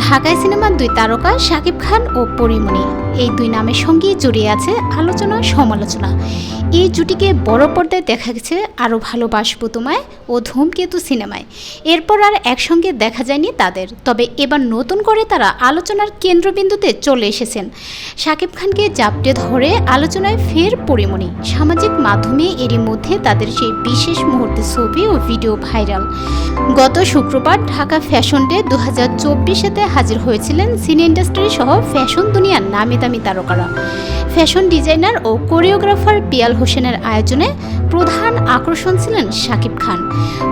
ঢাকাই সিনেমার দুই তারকা শাকিব খান ও পরীমণি, এই দুই নামের সঙ্গেই জড়িয়ে আছে আলোচনা সমালোচনা। এই জুটিকে বড় পর্দায় দেখা গেছে আরও ভালোবাসবো তোমায় ও ধূমকেতু সিনেমায়। এরপর আর একসঙ্গে দেখা যায়নি তাদের, তবে এবার নতুন করে তারা আলোচনার কেন্দ্রবিন্দুতে চলে এসেছেন। শাকিব খানকে জাপটে ধরে আলোচনায় ফের পরীমণি। সামাজিক মাধ্যমে এরই মধ্যে তাদের সেই বিশেষ মুহূর্তের ছবি ও ভিডিও ভাইরাল। গত শুক্রবার ঢাকা ফ্যাশন ডে 2024-তে হাজির হয়েছিলেন সিনে ইন্ডাস্ট্রি সহ ফ্যাশন দুনিয়ার নামি দামি তারকারা। ফ্যাশন ডিজাইনার ও কোরিওগ্রাফার পিয়াল হোসেনের আয়োজনে প্রধান আকর্ষণ ছিলেন শাকিব খান।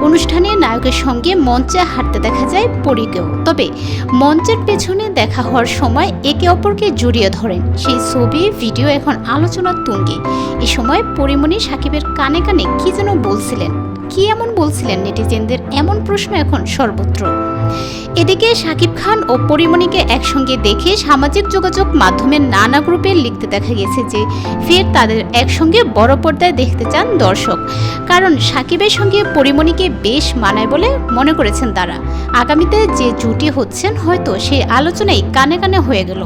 অনুষ্ঠানে নায়কের সঙ্গে মঞ্চে হাঁটতে দেখা যায় পরীকেও, তবে মঞ্চের পেছনে দেখা হওয়ার সময় একে অপরকে জড়িয়ে ধরেন। সেই ছবি ভিডিও এখন আলোচনার তুঙ্গে। এ সময় পরীমণি শাকিবের কানে কানে কি যেন বলছিলেন। কি এমন বলছিলেন, নেটিজেনদের এমন প্রশ্ন এখন সর্বত্র। এদিকে শাকিব খান ও পরীমণিকে একসঙ্গে দেখে সামাজিক যোগাযোগ মাধ্যমের নানা গ্রুপে লিখতে দেখা গেছে যে ফের তাদের একসঙ্গে বড় পর্দায় দেখতে চান দর্শক, কারণ শাকিবের সঙ্গে পরীমণিকে বেশ মানায় বলে মনে করেছেন তারা। আগামীতে যে জুটি হচ্ছেন হয়তো সেই আলোচনাই কানে কানে হয়ে গেল।